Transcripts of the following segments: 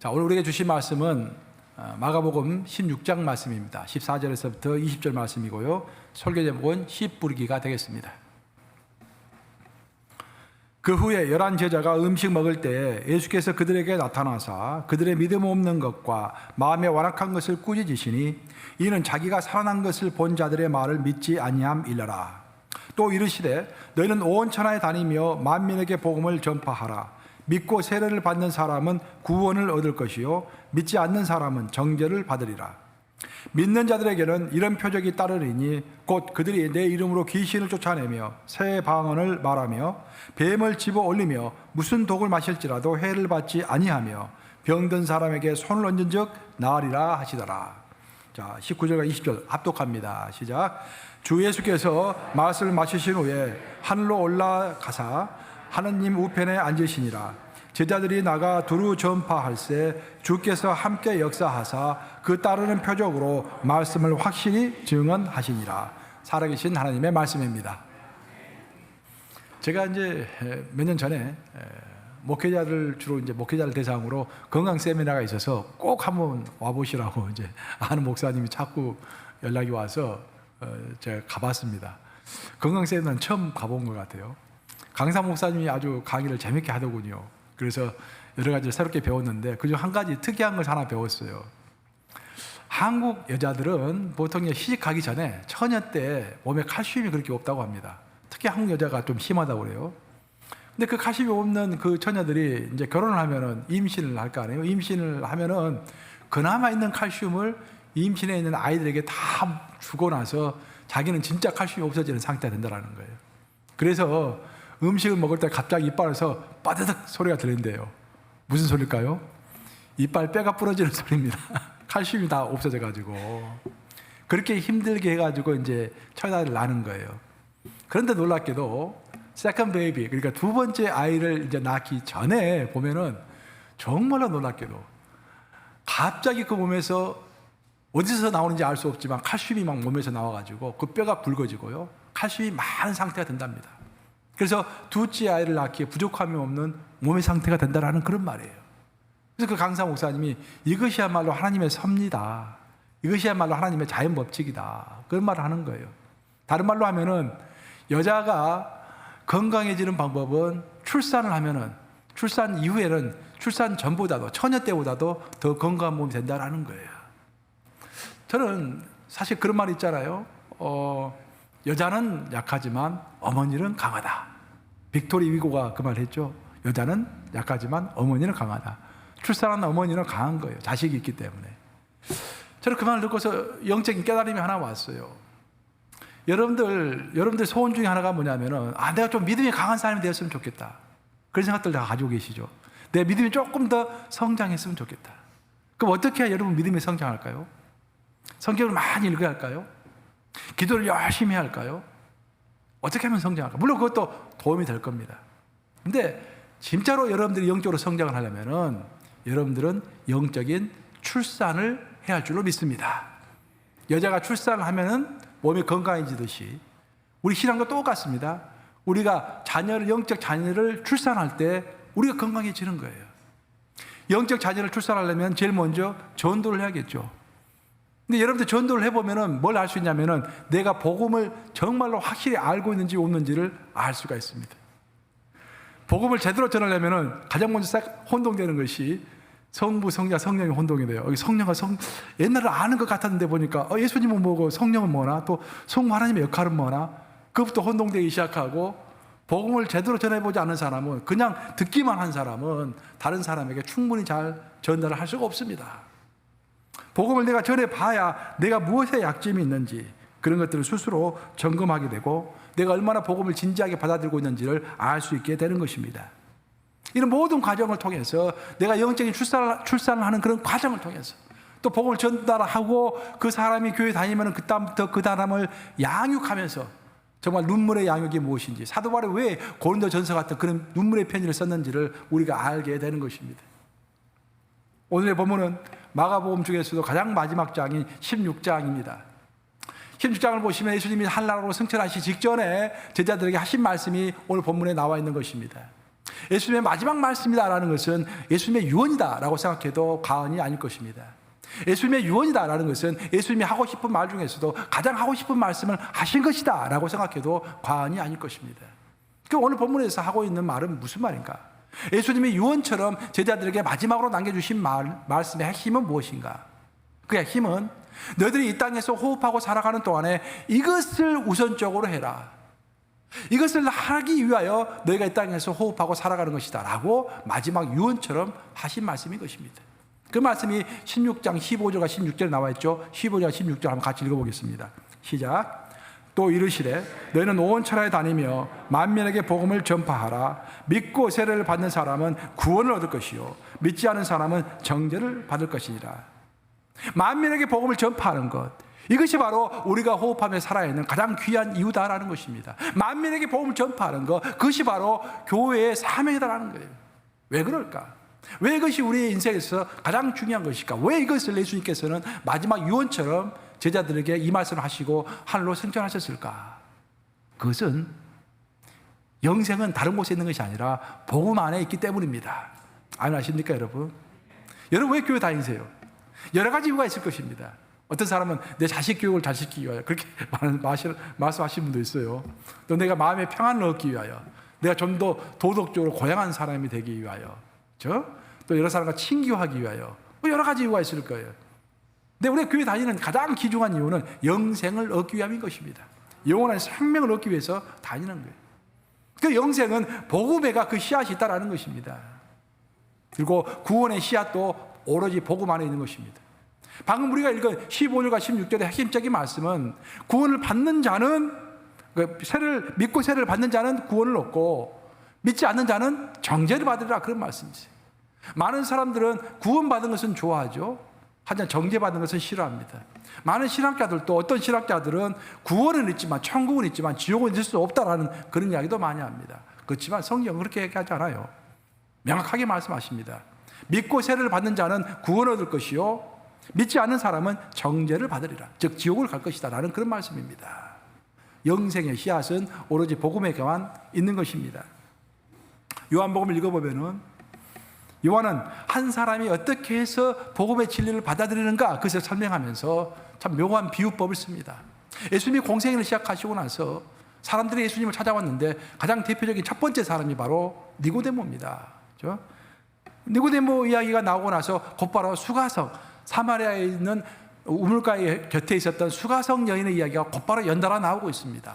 자, 오늘 우리에게 주신 말씀은 마가복음 16장 말씀입니다. 14절에서부터 20절 말씀이고요. 설교 제목은 씨 뿌리기가 되겠습니다. 그 후에 11 제자가 음식 먹을 때 예수께서 그들에게 나타나사 그들의 믿음 없는 것과 마음에 완악한 것을 꾸짖으시니 이는 자기가 살아난 것을 본 자들의 말을 믿지 아니함이러라. 또 이르시되 너희는 온 천하에 다니며 만민에게 복음을 전파하라. 믿고 세례를 받는 사람은 구원을 얻을 것이요 믿지 않는 사람은 정죄를 받으리라. 믿는 자들에게는 이런 표적이 따르리니 곧 그들이 내 이름으로 귀신을 쫓아내며 새 방언을 말하며 뱀을 집어 올리며 무슨 독을 마실지라도 해를 받지 아니하며 병든 사람에게 손을 얹은 즉 나으리라 하시더라. 자, 19절과 20절 합독합니다. 시작. 주 예수께서 말씀을 마치신 후에 하늘로 올라가사 하느님 우편에 앉으시니라. 제자들이 나가 두루 전파할세 주께서 함께 역사하사 그 따르는 표적으로 말씀을 확실히 증언하시니라. 살아계신 하나님의 말씀입니다. 제가 이제 몇 년 전에 목회자들 주로 이제 목회자를 대상으로 건강 세미나가 있어서 꼭 한번 와보시라고 이제 아는 목사님이 자꾸 연락이 와서 제가 가봤습니다. 건강 세미나는 처음 가본 것 같아요. 강사 목사님이 아주 강의를 재밌게 하더군요. 그래서 여러 가지를 새롭게 배웠는데 그중 한 가지 특이한 걸 하나 배웠어요. 한국 여자들은 보통 시집가기 전에 처녀 때 몸에 칼슘이 그렇게 없다고 합니다. 특히 한국 여자가 좀 심하다고 그래요. 근데 그 칼슘이 없는 그 처녀들이 이제 결혼을 하면은 임신을 할 거 아니에요. 임신을 하면은 그나마 있는 칼슘을 임신해 있는 아이들에게 다 주고 나서 자기는 진짜 칼슘이 없어지는 상태가 된다는 거예요. 그래서 음식을 먹을 때 갑자기 이빨에서 빠드득 소리가 들린대요. 무슨 소리일까요? 이빨 뼈가 부러지는 소리입니다. 칼슘이 다 없어져가지고 그렇게 힘들게 해가지고 이제 처자를 낳는 거예요. 그런데 놀랍게도 세컨드 베이비, 그러니까 두 번째 아이를 이제 낳기 전에 보면은 정말로 놀랍게도 갑자기 그 몸에서 어디서 나오는지 알 수 없지만 칼슘이 막 몸에서 나와가지고 그 뼈가 굵어지고요. 칼슘이 많은 상태가 된답니다. 그래서 둘째 아이를 낳기에 부족함이 없는 몸의 상태가 된다라는 그런 말이에요. 그래서 그 강사 목사님이 이것이야말로 하나님의 섭리다. 이것이야말로 하나님의 자연 법칙이다. 그런 말을 하는 거예요. 다른 말로 하면은 여자가 건강해지는 방법은 출산을 하면은 출산 이후에는 출산 전보다도 처녀 때보다도 더 건강한 몸이 된다라는 거예요. 저는 사실 그런 말이 있잖아요. 여자는 약하지만 어머니는 강하다. 빅토리 위고가 그 말 했죠. 여자는 약하지만 어머니는 강하다. 출산한 어머니는 강한 거예요. 자식이 있기 때문에. 저는 그 말을 듣고서 영적인 깨달음이 하나 왔어요. 여러분들 소원 중에 하나가 뭐냐면은 내가 좀 믿음이 강한 사람이 되었으면 좋겠다. 그런 생각들 다 가지고 계시죠. 내 믿음이 조금 더 성장했으면 좋겠다. 그럼 어떻게 해야 여러분 믿음이 성장할까요? 성경을 많이 읽어야 할까요? 기도를 열심히 해야 할까요? 어떻게 하면 성장할까? 물론 그것도 도움이 될 겁니다. 근데 진짜로 여러분들이 영적으로 성장을 하려면은 여러분들은 영적인 출산을 해야 할 줄로 믿습니다. 여자가 출산을 하면은 몸이 건강해지듯이 우리 신앙도 똑같습니다. 우리가 영적 자녀를 출산할 때 우리가 건강해지는 거예요. 영적 자녀를 출산하려면 제일 먼저 전도를 해야겠죠. 근데 여러분들 전도를 해보면은 뭘 알 수 있냐면은 내가 복음을 정말로 확실히 알고 있는지 없는지를 알 수가 있습니다. 복음을 제대로 전하려면은 가장 먼저 혼동되는 것이 성부, 성자, 성령이 혼동이 돼요. 여기 성령과 옛날에 아는 것 같았는데 보니까 예수님은 뭐고 성령은 뭐나 또 성부 하나님의 역할은 뭐나 그것부터 혼동되기 시작하고 복음을 제대로 전해보지 않은 사람은 그냥 듣기만 한 사람은 다른 사람에게 충분히 잘 전달을 할 수가 없습니다. 복음을 내가 전해봐야 내가 무엇에 약점이 있는지 그런 것들을 스스로 점검하게 되고 내가 얼마나 복음을 진지하게 받아들이고 있는지를 알 수 있게 되는 것입니다. 이런 모든 과정을 통해서 내가 영적인 출산을 하는 그런 과정을 통해서 또 복음을 전달하고 그 사람이 교회 다니면 그다음부터 그 사람을 양육하면서 정말 눈물의 양육이 무엇인지 사도 바울이 왜 고린도전서 같은 그런 눈물의 편지를 썼는지를 우리가 알게 되는 것입니다. 오늘의 본문은 마가복음 중에서도 가장 마지막 장인 16장입니다. 16장을 보시면 예수님이 한나라로 승천하시기 직전에 제자들에게 하신 말씀이 오늘 본문에 나와 있는 것입니다. 예수님의 마지막 말씀이다라는 것은 예수님의 유언이다라고 생각해도 과언이 아닐 것입니다. 예수님의 유언이다라는 것은 예수님이 하고 싶은 말 중에서도 가장 하고 싶은 말씀을 하신 것이다라고 생각해도 과언이 아닐 것입니다. 그 오늘 본문에서 하고 있는 말은 무슨 말인가? 예수님의 유언처럼 제자들에게 마지막으로 남겨주신 말씀의 핵심은 무엇인가? 그의 힘은 너희들이 이 땅에서 호흡하고 살아가는 동안에 이것을 우선적으로 해라. 이것을 하기 위하여 너희가 이 땅에서 호흡하고 살아가는 것이다 라고 마지막 유언처럼 하신 말씀인 것입니다. 그 말씀이 16장 15절과 16절에 나와 있죠. 15절과 16절 한번 같이 읽어보겠습니다. 시작. 또 이르시되 너희는 온 천하에 다니며 만민에게 복음을 전파하라. 믿고 세례를 받는 사람은 구원을 얻을 것이요 믿지 않은 사람은 정죄를 받을 것이니라. 만민에게 복음을 전파하는 것, 이것이 바로 우리가 호흡하며 살아야 하는 가장 귀한 이유다라는 것입니다. 만민에게 복음을 전파하는 것, 그것이 바로 교회의 사명이다라는 거예요. 왜 그럴까? 왜 이것이 우리의 인생에서 가장 중요한 것일까? 왜 이것을 예수님께서는 마지막 유언처럼 제자들에게 이 말씀을 하시고 하늘로 승천하셨을까? 그것은 영생은 다른 곳에 있는 것이 아니라 복음 안에 있기 때문입니다. 아십니까 여러분? 여러분 왜 교회 다니세요? 여러 가지 이유가 있을 것입니다. 어떤 사람은 내 자식 교육을 잘 시키기 위하여 그렇게 말씀하시는 분도 있어요. 또 내가 마음의 평안을 얻기 위하여, 내가 좀 더 도덕적으로 고양한 사람이 되기 위하여, 또 여러 사람과 친교하기 위하여, 여러 가지 이유가 있을 거예요. 근데 우리가 교회 다니는 가장 귀중한 이유는 영생을 얻기 위함인 것입니다. 영원한 생명을 얻기 위해서 다니는 거예요. 그 영생은 복음에가 그 씨앗이 있다는 것입니다. 그리고 구원의 씨앗도 오로지 복음 안에 있는 것입니다. 방금 우리가 읽은 15절과 16절의 핵심적인 말씀은 구원을 받는 자는, 세례를 믿고 세례를 받는 자는 구원을 얻고 믿지 않는 자는 정죄를 받으리라, 그런 말씀이세요. 많은 사람들은 구원받은 것은 좋아하죠. 하지만 정죄받는 것은 싫어합니다. 많은 신학자들도, 어떤 신학자들은 구원은 있지만 천국은 있지만 지옥은 있을 수 없다라는 그런 이야기도 많이 합니다. 그렇지만 성경은 그렇게 얘기하지 않아요. 명확하게 말씀하십니다. 믿고 세례를 받는 자는 구원을 얻을 것이요 믿지 않는 사람은 정죄를 받으리라, 즉 지옥을 갈 것이다 라는 그런 말씀입니다. 영생의 씨앗은 오로지 복음에만 있는 것입니다. 요한복음을 읽어보면은 요한은 한 사람이 어떻게 해서 복음의 진리를 받아들이는가 그것을 설명하면서 참 묘한 비유법을 씁니다. 예수님이 공생애를 시작하시고 나서 사람들이 예수님을 찾아왔는데 가장 대표적인 첫 번째 사람이 바로 니고데모입니다. 그렇죠? 니고데모 이야기가 나오고 나서 곧바로 수가성, 사마리아에 있는 우물가에 곁에 있었던 수가성 여인의 이야기가 곧바로 연달아 나오고 있습니다.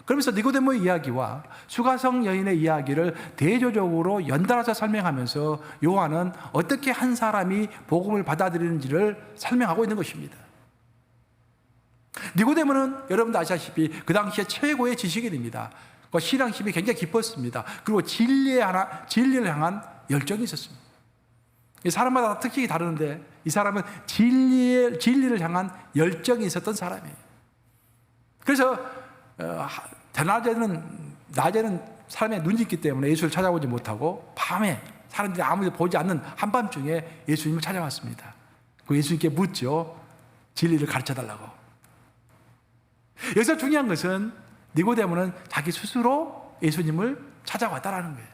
그러면서 니고데모의 이야기와 수가성 여인의 이야기를 대조적으로 연달아서 설명하면서 요한은 어떻게 한 사람이 복음을 받아들이는지를 설명하고 있는 것입니다. 니고데모는 여러분도 아시다시피 그 당시에 최고의 지식인입니다. 신앙심이 굉장히 깊었습니다. 그리고 진리를 향한 열정이 있었습니다. 사람마다 특징이 다르는데 이 사람은 진리를 향한 열정이 있었던 사람이에요. 그래서 낮에는 사람의 눈이 있기 때문에 예수를 찾아보지 못하고 밤에 사람들이 아무도 보지 않는 한밤중에 예수님을 찾아왔습니다. 그 예수님께 묻죠. 진리를 가르쳐달라고. 여기서 중요한 것은 니고데모는 자기 스스로 예수님을 찾아왔다라는 거예요.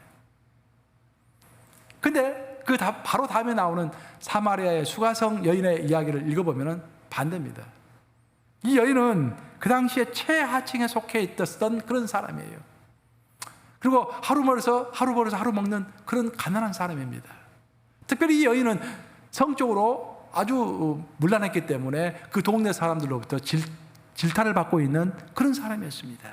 근데 바로 다음에 나오는 사마리아의 수가성 여인의 이야기를 읽어보면 반대입니다. 이 여인은 그 당시에 최하층에 속해 있었던 그런 사람이에요. 그리고 하루 벌어서 하루 먹는 그런 가난한 사람입니다. 특별히 이 여인은 성적으로 아주 문란했기 때문에 그 동네 사람들로부터 질타를 받고 있는 그런 사람이었습니다.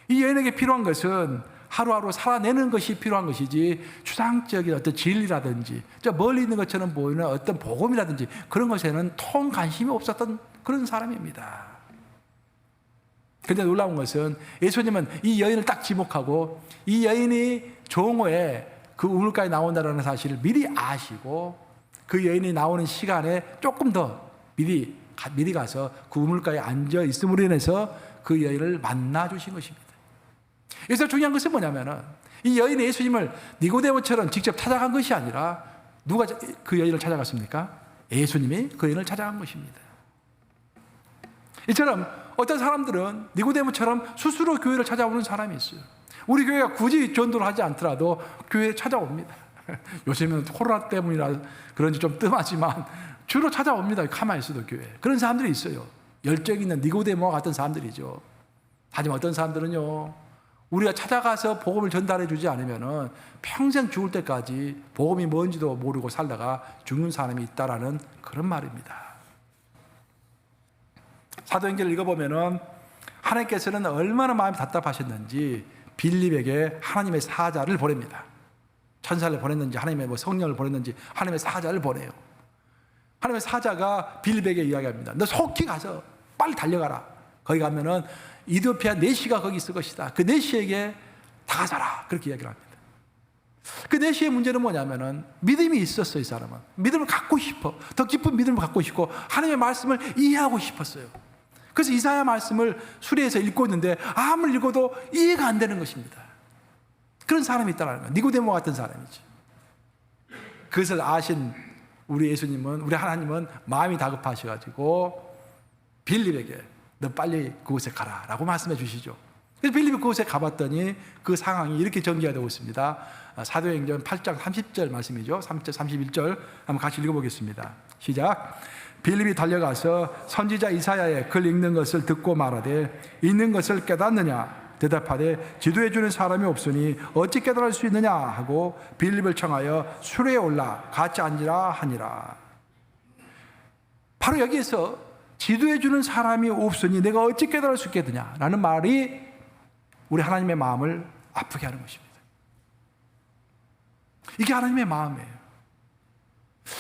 이 여인에게 필요한 것은 하루하루 살아내는 것이 필요한 것이지 추상적인 어떤 진리라든지 저 멀리 있는 것처럼 보이는 어떤 복음이라든지 그런 것에는 통 관심이 없었던 그런 사람입니다. 그런데 놀라운 것은 예수님은 이 여인을 딱 지목하고 이 여인이 종호에 그 우물가에 나온다는 사실을 미리 아시고 그 여인이 나오는 시간에 조금 더 미리 가서 그 우물가에 앉아 있음으로 인해서 그 여인을 만나 주신 것입니다. 여기서 중요한 것은 뭐냐면은 이 여인이 예수님을 니고데모처럼 직접 찾아간 것이 아니라 누가 그 여인을 찾아갔습니까? 예수님이 그 여인을 찾아간 것입니다. 이처럼 어떤 사람들은 니고데모처럼 스스로 교회를 찾아오는 사람이 있어요. 우리 교회가 굳이 전도를 하지 않더라도 교회에 찾아옵니다. 요즘은 코로나 때문이라 그런지 좀 뜸하지만 주로 찾아옵니다. 가만히 있어도 교회. 그런 사람들이 있어요. 열정 있는 니고데모와 같은 사람들이죠. 하지만 어떤 사람들은요, 우리가 찾아가서 복음을 전달해 주지 않으면 평생 죽을 때까지 복음이 뭔지도 모르고 살다가 죽는 사람이 있다라는 그런 말입니다. 사도행전을 읽어보면은 하나님께서는 얼마나 마음이 답답하셨는지 빌립에게 하나님의 사자를 보냅니다. 천사를 보냈는지 하나님의 성령을 보냈는지 하나님의 사자를 보내요. 하나님의 사자가 빌립에게 이야기합니다. 너 속히 가서 빨리 달려가라. 거기 가면은 이디오피아 네시가 거기 있을 것이다. 그 네시에게 다가서라. 그렇게 이야기를 합니다. 그 네시의 문제는 뭐냐면은 믿음이 있었어요. 이 사람은 믿음을 갖고 싶어. 더 깊은 믿음을 갖고 싶고 하나님의 말씀을 이해하고 싶었어요. 그래서 이사야 말씀을 수리해서 읽고 있는데 아무리 읽어도 이해가 안 되는 것입니다. 그런 사람이 있다는 거예요. 니고데모 같은 사람이지. 그것을 아신 우리 예수님은, 우리 하나님은 마음이 다급하셔가지고 빌립에게 너 빨리 그곳에 가라 라고 말씀해 주시죠. 그래서 빌립이 그곳에 가봤더니 그 상황이 이렇게 전개가 되고 있습니다. 사도행전 8장 30절 말씀이죠. 31절 한번 같이 읽어보겠습니다. 시작. 빌립이 달려가서 선지자 이사야의 글 읽는 것을 듣고 말하되 읽는 것을 깨닫느냐 대답하되 지도해 주는 사람이 없으니 어찌 깨달을 수 있느냐 하고 빌립을 청하여 수레에 올라 같이 앉으라 하니라. 바로 여기에서 지도해 주는 사람이 없으니 내가 어찌 깨달을 수 있겠느냐 라는 말이 우리 하나님의 마음을 아프게 하는 것입니다. 이게 하나님의 마음이에요.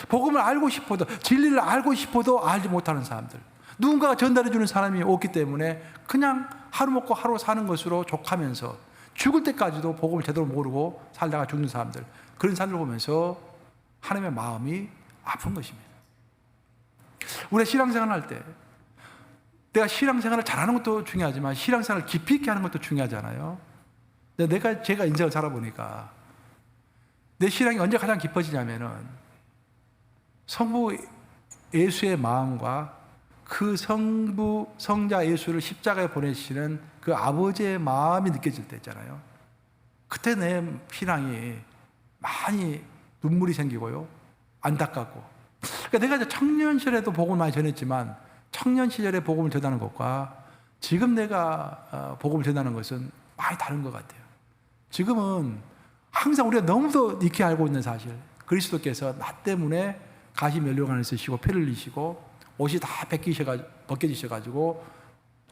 복음을 알고 싶어도, 진리를 알고 싶어도 알지 못하는 사람들, 누군가가 전달해 주는 사람이 없기 때문에 그냥 하루 먹고 하루 사는 것으로 족하면서 죽을 때까지도 복음을 제대로 모르고 살다가 죽는 사람들, 그런 사람들 보면서 하나님의 마음이 아픈 것입니다. 우리가 신앙생활을 할 때 내가 신앙생활을 잘하는 것도 중요하지만 신앙생활을 깊이 있게 하는 것도 중요하잖아요. 제가 인생을 살아보니까 내 신앙이 언제 가장 깊어지냐면은 성부 예수의 마음과 그 성자 예수를 십자가에 보내시는 그 아버지의 마음이 느껴질 때 있잖아요. 그때 내 신앙이 많이 눈물이 생기고요, 안타깝고. 그러니까 내가 이제 청년 시절에도 복음을 많이 전했지만 청년 시절에 복음을 전하는 것과 지금 내가 복음을 전하는 것은 많이 다른 것 같아요. 지금은 항상 우리가 너무도 익히 알고 있는 사실, 그리스도께서 나 때문에 가시 면류관을 쓰시고 피를 흘리시고 옷이 다 벗겨지셔가지고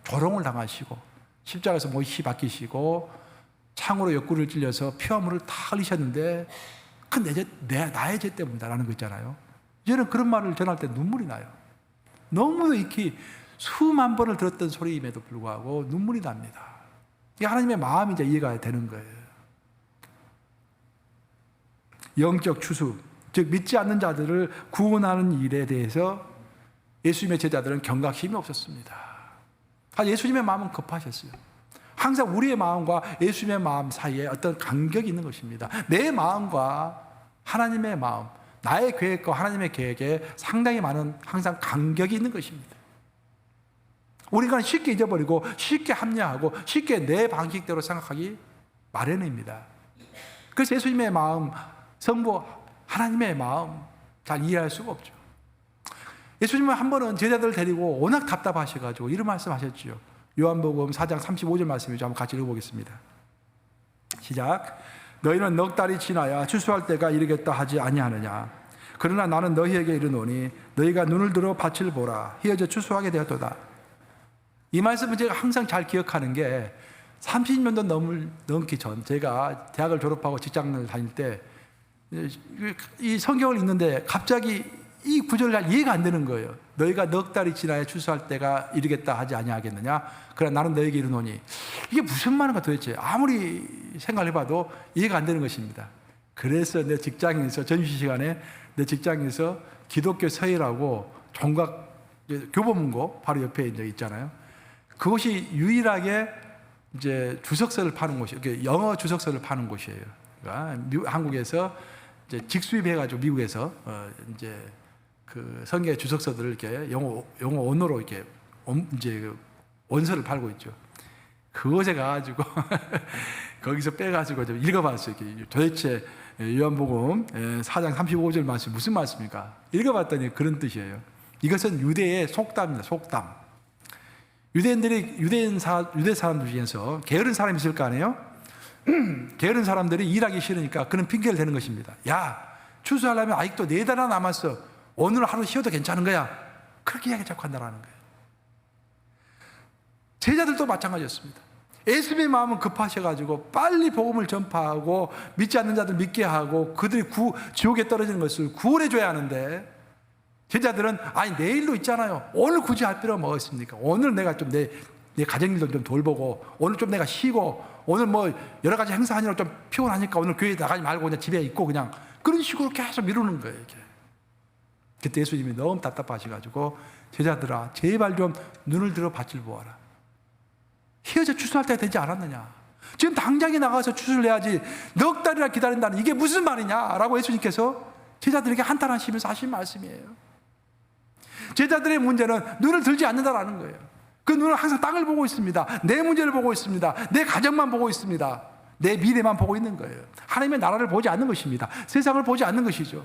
조롱을 당하시고 십자가에서 못이 박히시고 창으로 옆구리를 찔려서 피와 물을 다 흘리셨는데 그 나의 죄 때문이다라는 거 있잖아요. 저는 그런 말을 전할 때 눈물이 나요. 너무도 익히 수만 번을 들었던 소리임에도 불구하고 눈물이 납니다. 이게 하나님의 마음이 이제 이해가 되는 거예요. 영적 추수, 즉 믿지 않는 자들을 구원하는 일에 대해서 예수님의 제자들은 경각 힘이 없었습니다. 예수님의 마음은 급하셨어요. 항상 우리의 마음과 예수님의 마음 사이에 어떤 간격이 있는 것입니다. 내 마음과 하나님의 마음, 나의 계획과 하나님의 계획에 상당히 많은 항상 간격이 있는 것입니다. 우리가 쉽게 잊어버리고 쉽게 합리화하고 쉽게 내 방식대로 생각하기 마련입니다. 그래서 예수님의 마음, 성부 하나님의 마음 잘 이해할 수가 없죠. 예수님은 한 번은 제자들을 데리고 워낙 답답하셔가지고 이런 말씀 하셨죠. 요한복음 4장 35절 말씀이죠. 한번 같이 읽어보겠습니다. 시작. 너희는 넉 달이 지나야 추수할 때가 이르겠다 하지 아니하느냐. 그러나 나는 너희에게 이르노니 너희가 눈을 들어 밭을 보라. 희어져 추수하게 되었도다. 이 말씀은 제가 항상 잘 기억하는 게 30년도 넘기 전, 제가 대학을 졸업하고 직장을 다닐 때 이 성경을 읽는데 갑자기 이 구절이 잘 이해가 안 되는 거예요. 너희가 넉 달이 지나야 추수할 때가 이르겠다 하지 아니하겠느냐. 그러나 나는 너에게 이르노니, 이게 무슨 말인가 도대체 아무리 생각해봐도 이해가 안 되는 것입니다. 그래서 내 직장에서 전시 시간에 내 직장에서 기독교 서예라고 종각 교보문고 바로 옆에 이제 있잖아요. 그곳이 유일하게 이제 주석서를 파는 곳이에요. 영어 주석서를 파는 곳이에요. 그러니까 한국에서 이제 직수입해가지고 미국에서 이제 그 성경의 주석서들을 이렇게 영어 언어로 이렇게 이제 원서를 팔고 있죠. 그곳에 가가지고 거기서 빼가지고 좀 읽어봤어요. 도대체 요한복음 4장 35절 말씀 무슨 말씀입니까? 읽어봤더니 그런 뜻이에요. 이것은 유대의 속담입니다. 속담. 유대 사람들 중에서 게으른 사람이 있을 거 아니에요? 게으른 사람들이 일하기 싫으니까 그는 핑계를 대는 것입니다. 야, 추수하려면 아직도 4달이나 남았어. 오늘 하루 쉬어도 괜찮은 거야. 그렇게 이야기 자꾸 한다는 거예요. 제자들도 마찬가지였습니다. 예수님의 마음은 급하셔가지고 빨리 복음을 전파하고 믿지 않는 자들 믿게 하고 그들이 지옥에 떨어지는 것을 구원해 줘야 하는데, 제자들은 아니 내일로 있잖아요. 오늘 굳이 할 필요가 뭐가 있습니까? 오늘 내가 좀 내 가정일도 좀 돌보고 오늘 좀 내가 쉬고 오늘 뭐 여러 가지 행사하느라 좀 피곤하니까 오늘 교회 나가지 말고 그냥 집에 있고 그냥 그런 식으로 계속 미루는 거예요. 이게. 그때 예수님이 너무 답답하셔가지고 제자들아 제발 좀 눈을 들어 밭을 보아라. 헤어져 추수할 때가 되지 않았느냐? 지금 당장에 나가서 추수를 해야지 넉 달이나 기다린다는 이게 무슨 말이냐라고 예수님께서 제자들에게 한탄하시면서 하신 말씀이에요. 제자들의 문제는 눈을 들지 않는다라는 거예요. 그 눈은 항상 땅을 보고 있습니다. 내 문제를 보고 있습니다. 내 가정만 보고 있습니다. 내 미래만 보고 있는 거예요. 하나님의 나라를 보지 않는 것입니다. 세상을 보지 않는 것이죠.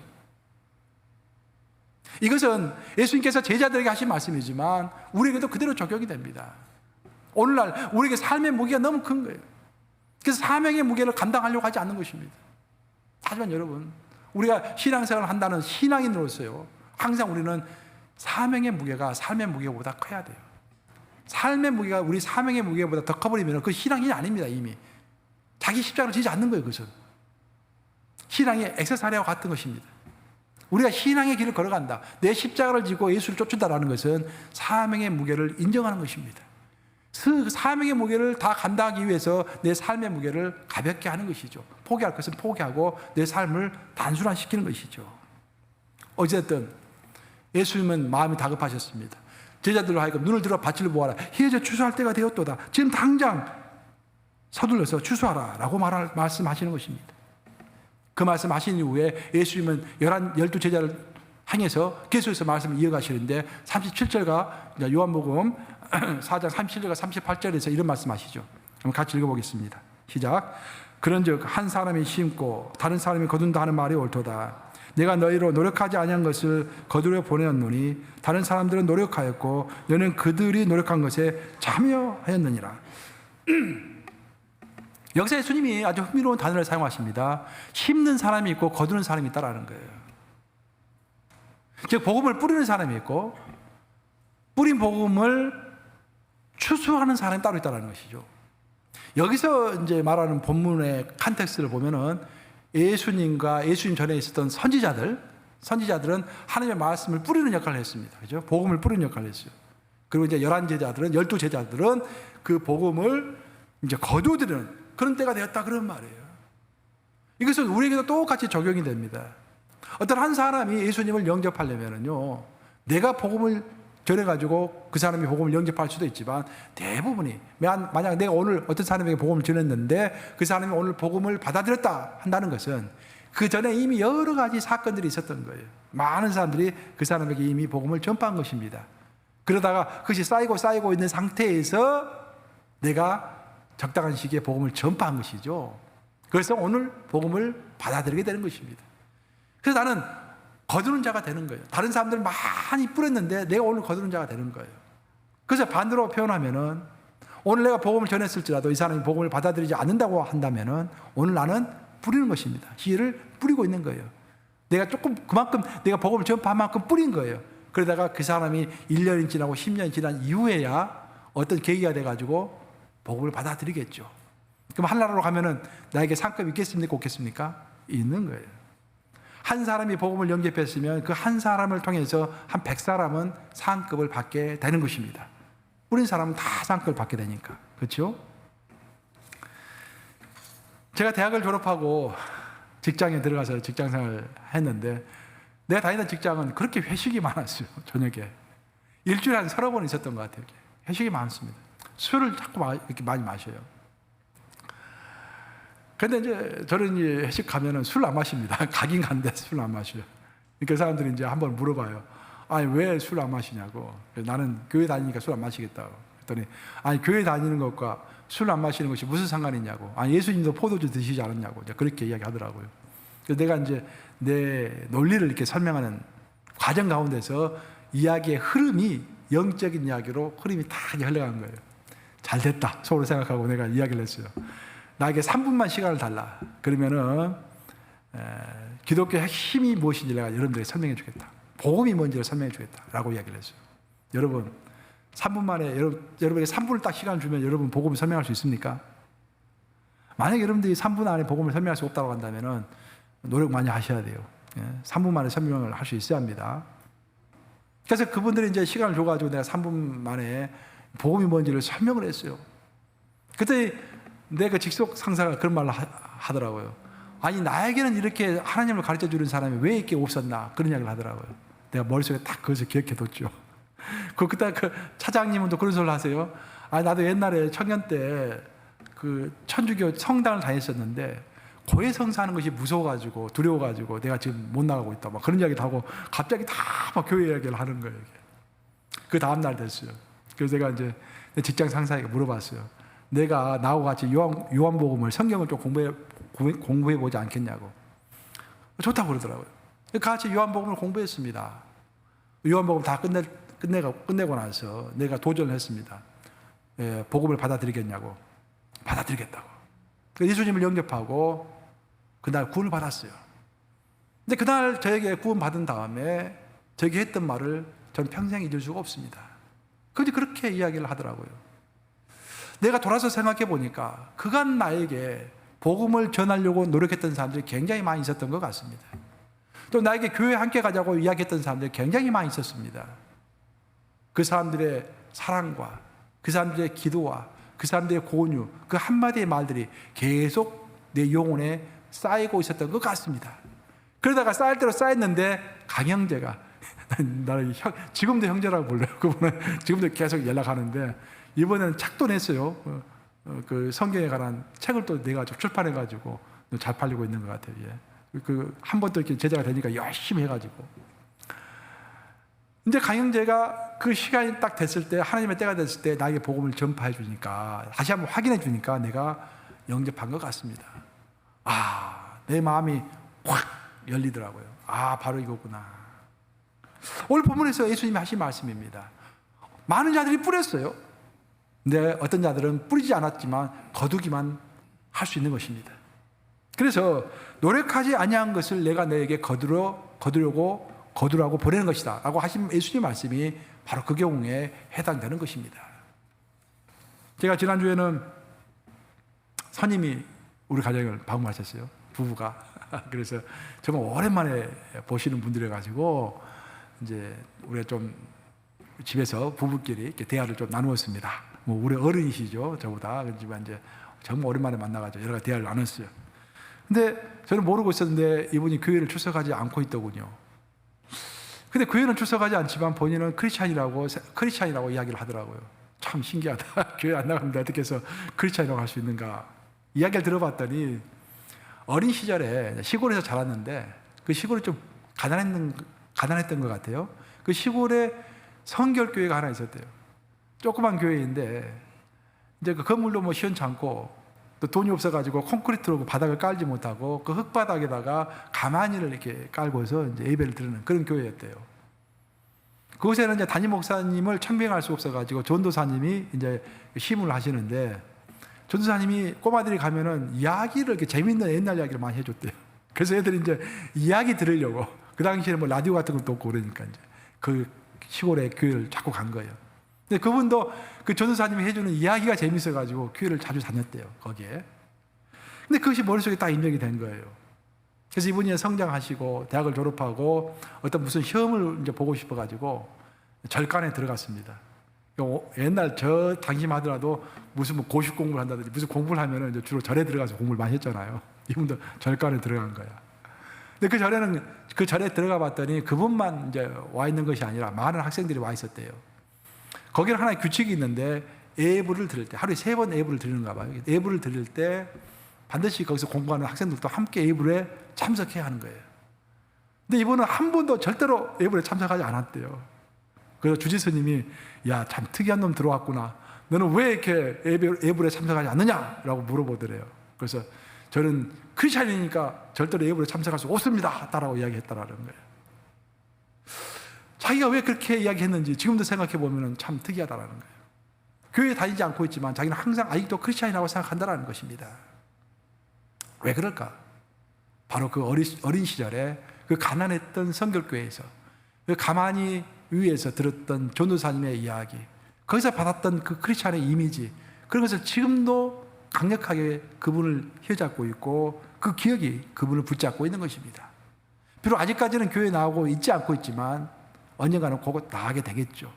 이것은 예수님께서 제자들에게 하신 말씀이지만 우리에게도 그대로 적용이 됩니다. 오늘날 우리에게 삶의 무게가 너무 큰 거예요. 그래서 사명의 무게를 감당하려고 하지 않는 것입니다. 하지만 여러분, 우리가 신앙생활을 한다는 신앙인으로서요, 항상 우리는 사명의 무게가 삶의 무게보다 커야 돼요. 삶의 무게가 우리 사명의 무게보다 더 커버리면 그 신앙인이 아닙니다. 이미 자기 십자가를 지지 않는 거예요. 그것은 신앙이 엑서사리와 같은 것입니다. 우리가 신앙의 길을 걸어간다, 내 십자가를 지고 예수를 쫓는다라는 것은 사명의 무게를 인정하는 것입니다. 그 사명의 무게를 다 감당하기 위해서 내 삶의 무게를 가볍게 하는 것이죠. 포기할 것은 포기하고 내 삶을 단순화시키는 것이죠. 어쨌든 예수님은 마음이 다급하셨습니다. 제자들로 하여금 눈을 들어 밭을 보아라. 헤어져 추수할 때가 되었도다. 지금 당장 서둘러서 추수하라 라고 말씀하시는 것입니다. 그 말씀하신 이후에 예수님은 12 제자를 향해서 계속해서 말씀을 이어가시는데 37절과 요한복음 4장 37절과 38절에서 이런 말씀하시죠. 한번 같이 읽어보겠습니다. 시작. 그런즉 한 사람이 심고 다른 사람이 거둔다 하는 말이 옳도다. 내가 너희로 노력하지 아니한 것을 거두려 보내었노니 다른 사람들은 노력하였고 너는 그들이 노력한 것에 참여하였느니라. 여기서 예수님이 아주 흥미로운 단어를 사용하십니다. 심는 사람이 있고 거두는 사람이 있다라는 거예요. 즉 복음을 뿌리는 사람이 있고 뿌린 복음을 추수하는 사람이 따로 있다는 것이죠. 여기서 이제 말하는 본문의 컨텍스트를 보면은 예수님과 예수님 전에 있었던 선지자들은 하나님의 말씀을 뿌리는 역할을 했습니다. 그죠? 복음을 뿌리는 역할을 했어요. 그리고 이제 12 제자들은 그 복음을 이제 거두드리는 그런 때가 되었다 그런 말이에요. 이것은 우리에게도 똑같이 적용이 됩니다. 어떤 한 사람이 예수님을 영접하려면요, 내가 복음을 전해가지고 그 사람이 복음을 영접할 수도 있지만 대부분이 만약 내가 오늘 어떤 사람에게 복음을 전했는데 그 사람이 오늘 복음을 받아들였다 한다는 것은 그 전에 이미 여러 가지 사건들이 있었던 거예요. 많은 사람들이 그 사람에게 이미 복음을 전파한 것입니다. 그러다가 그것이 쌓이고 있는 상태에서 내가 적당한 시기에 복음을 전파한 것이죠. 그래서 오늘 복음을 받아들이게 되는 것입니다. 그래서 나는 거두는 자가 되는 거예요. 다른 사람들 많이 뿌렸는데 내가 오늘 거두는 자가 되는 거예요. 그래서 반대로 표현하면은 오늘 내가 복음을 전했을지라도 이 사람이 복음을 받아들이지 않는다고 한다면은 오늘 나는 뿌리는 것입니다. 씨를 뿌리고 있는 거예요. 내가 조금 그만큼 내가 복음을 전파한 만큼 뿌린 거예요. 그러다가 그 사람이 1년이 지나고 10년이 지난 이후에야 어떤 계기가 돼가지고 복음을 받아들이겠죠. 그럼 하늘나라로 가면은 나에게 상급이 있겠습니까? 없겠습니까? 있는 거예요. 한 사람이 복음을 영접했으면 그 한 사람을 통해서 한 100사람은 상급을 받게 되는 것입니다. 뿌린 사람은 다 상급을 받게 되니까. 그렇죠? 제가 대학을 졸업하고 직장에 들어가서 직장생활을 했는데 내가 다니던 직장은 그렇게 회식이 많았어요. 저녁에. 일주일에 한 30번 있었던 것 같아요. 회식이 많습니다. 술을 자꾸 이렇게 많이 마셔요. 근데 이제 저는 이제 회식 가면은 술 안 마십니다. 가긴 간데 술 안 마셔요. 그러니까 사람들이 이제 한번 물어봐요. 아니, 왜 술 안 마시냐고. 나는 교회 다니니까 술 안 마시겠다고. 그랬더니, 아니, 교회 다니는 것과 술 안 마시는 것이 무슨 상관이냐고. 아, 예수님도 포도주 드시지 않았냐고. 이제 그렇게 이야기하더라고요. 그래서 내가 이제 내 논리를 이렇게 설명하는 과정 가운데서 이야기의 흐름이 영적인 이야기로 흐름이 다 흘러간 거예요. 잘 됐다 속으로 생각하고 내가 이야기를 했어요. 나에게 3분만 시간을 달라. 그러면은 기독교의 핵심이 무엇인지 내가 여러분들에게 설명해 주겠다. 복음이 뭔지를 설명해 주겠다 라고 이야기를 했어요. 여러분 3분 만에 여러분에게 3분을 딱 시간을 주면 여러분 복음을 설명할 수 있습니까? 만약에 여러분들이 3분 안에 복음을 설명할 수 없다고 한다면 노력 많이 하셔야 돼요. 3분 만에 설명을 할 수 있어야 합니다. 그래서 그분들이 이제 시간을 줘가지고 내가 3분 만에 복음이 뭔지를 설명을 했어요. 그때 내 그 직속 상사가 그런 말을 하더라고요. 아니 나에게는 이렇게 하나님을 가르쳐주는 사람이 왜 이렇게 없었나 그런 이야기를 하더라고요. 내가 머릿속에 딱 그것을 기억해뒀죠. 그때 그 차장님은 또 그런 소리를 하세요. 아 나도 옛날에 청년 때 그 천주교 성당을 다녔었는데 고해성사하는 것이 무서워가지고 두려워가지고 내가 지금 못 나가고 있다 막 그런 이야기도 하고 갑자기 다 막 교회 이야기를 하는 거예요. 그 다음 날 됐어요. 그래서 내가 이제 내 직장 상사에게 물어봤어요. 내가 나하고 같이 요한복음을 성경을 좀 공부해 보지 않겠냐고. 좋다고 그러더라고요. 같이 요한복음을 공부했습니다. 요한복음 다 끝내고 나서 내가 도전을 했습니다. 복음을 받아들이겠냐고. 받아들이겠다고. 예수님을 영접하고 그날 구원을 받았어요. 근데 그날 저에게 구원 받은 다음에 저에게 했던 말을 저는 평생 잊을 수가 없습니다. 그런데 그렇게 이야기를 하더라고요. 내가 돌아서 생각해 보니까 그간 나에게 복음을 전하려고 노력했던 사람들이 굉장히 많이 있었던 것 같습니다. 또 나에게 교회 함께 가자고 이야기했던 사람들이 굉장히 많이 있었습니다. 그 사람들의 사랑과 그 사람들의 기도와 그 사람들의 공유, 그 한마디의 말들이 계속 내 영혼에 쌓이고 있었던 것 같습니다. 그러다가 쌓일 대로 쌓였는데 강형제가 나를 지금도 형제라고 불러요. 그분은 지금도 계속 연락하는데 이번에는 책도 냈어요. 그 성경에 관한 책을 또 내가지고 출판해가지고 잘 팔리고 있는 것 같아요. 예. 그 한 번 또 이렇게 제자가 되니까 열심히 해가지고 이제 강형제가 그 시간이 딱 됐을 때 하나님의 때가 됐을 때 나에게 복음을 전파해 주니까 다시 한번 확인해 주니까 내가 영접한 것 같습니다. 아, 내 마음이 확 열리더라고요. 아, 바로 이거구나. 오늘 본문에서 예수님이 하신 말씀입니다. 많은 자들이 뿌렸어요. 근데 어떤 자들은 뿌리지 않았지만 거두기만 할 수 있는 것입니다. 그래서 노력하지 아니한 것을 내가 너에게 거두라고 보내는 것이다 라고 하신 예수님 말씀이 바로 그 경우에 해당되는 것입니다. 제가 지난주에는 선임이 우리 가정을 방문하셨어요. 부부가. 그래서 정말 오랜만에 보시는 분들이라 가지고 이제 우리가 좀 집에서 부부끼리 이렇게 대화를 좀 나누었습니다. 뭐 우리 어른이시죠, 저보다. 그렇지만 이제 정말 오랜만에 만나가지고 여러 가지 대화를 나눴어요. 근데 저는 모르고 있었는데 이분이 교회를 출석하지 않고 있더군요. 근데 교회는 출석하지 않지만 본인은 크리스찬이라고 이야기를 하더라고요. 참 신기하다. 교회 안 나가는데 어떻게 해서 크리스찬이라고 할 수 있는가. 이야기를 들어봤더니 어린 시절에 시골에서 자랐는데 그 시골이 좀 가난했던 것 같아요. 그 시골에 성결교회가 하나 있었대요. 조그만 교회인데 이제 그 건물도 뭐 시원찮고 또 돈이 없어가지고 콘크리트로 바닥을 깔지 못하고 그 흙바닥에다가 가마니를 이렇게 깔고서 이제 예배를 드리는 그런 교회였대요. 그곳에는 이제 담임 목사님을 참배할 수 없어가지고 전도사님이 이제 심을 하시는데 전도사님이 꼬마들이 가면은 이야기를 이렇게 재밌는 옛날 이야기를 많이 해줬대요. 그래서 애들이 이제 이야기 들으려고 그 당시에는 뭐 라디오 같은 것도 없고 그러니까 이제 그 시골에 교회를 자꾸 간 거예요. 근데 그분도 그 전도사님이 해주는 이야기가 재밌어가지고 교회를 자주 다녔대요, 거기에. 근데 그것이 머릿속에 딱 입력이 된 거예요. 그래서 이분이 성장하시고 대학을 졸업하고 어떤 무슨 시험을 이제 보고 싶어가지고 절간에 들어갔습니다. 옛날 저 당시만 하더라도 무슨 뭐 고시 공부를 한다든지 무슨 공부를 하면은 이제 주로 절에 들어가서 공부를 많이 했잖아요. 이분도 절간에 들어간 거야. 근데 그 절에 들어가 봤더니 그분만 이제 와 있는 것이 아니라 많은 학생들이 와 있었대요. 거기는 하나의 규칙이 있는데 예불을 드릴 때 하루에 3번 예불을 드리는가 봐요. 예불을 드릴 때 반드시 거기서 공부하는 학생들도 함께 예불에 참석해야 하는 거예요. 근데 이분은 한 번도 절대로 예불에 참석하지 않았대요. 그래서 주지스님이 야, 참 특이한 놈 들어왔구나. 너는 왜 이렇게 예불에 참석하지 않느냐라고 물어보더래요. 그래서 저는 크리스찬이니까 절대로 예불에 참석할 수 없습니다 라고 이야기했다라는 거예요. 자기가 왜 그렇게 이야기했는지 지금도 생각해 보면 참 특이하다라는 거예요. 교회에 다니지 않고 있지만 자기는 항상 아직도 크리스찬이라고 생각한다는 것입니다. 왜 그럴까? 바로 그 어린 시절에 그 가난했던 성결교회에서 그 가만히 위에서 들었던 전도사님의 이야기, 거기서 받았던 그 크리스찬의 이미지, 그런 것을 지금도 강력하게 그분을 휘어잡고 있고 그 기억이 그분을 붙잡고 있는 것입니다. 비록 아직까지는 교회에 나오고 있지 않고 있지만 언젠가는 곧 나가게 되겠죠.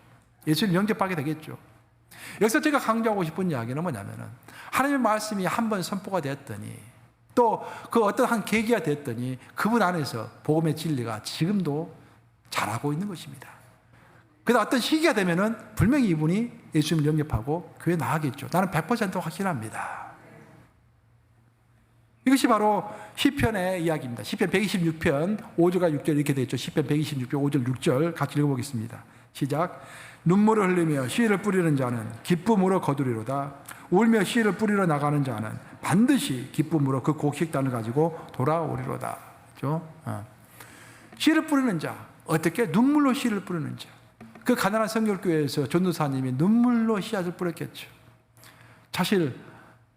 예수를 영접하게 되겠죠. 여기서 제가 강조하고 싶은 이야기는 뭐냐면은 하나님의 말씀이 한번 선포가 되었더니 또 그 어떤 한 계기가 됐더니 그분 안에서 복음의 진리가 지금도 자라고 있는 것입니다. 그러다 어떤 시기가 되면은 분명히 이분이 예수님을 영접하고 교회에 나가겠죠. 나는 100% 확신합니다. 이것이 바로 시편의 이야기입니다. 시편 126편 5절과 6절 이렇게 되어 있죠. 시편 126편 5절 6절 같이 읽어보겠습니다. 시작. 눈물을 흘리며 씨를 뿌리는 자는 기쁨으로 거두리로다. 울며 씨를 뿌리러 나가는 자는 반드시 기쁨으로 그 곡식단을 가지고 돌아오리로다. 그렇죠? 씨를 뿌리는 자, 어떻게? 눈물로 씨를 뿌리는 자. 그 가난한 성결교회에서 전도사님이 눈물로 씨앗을 뿌렸겠죠. 사실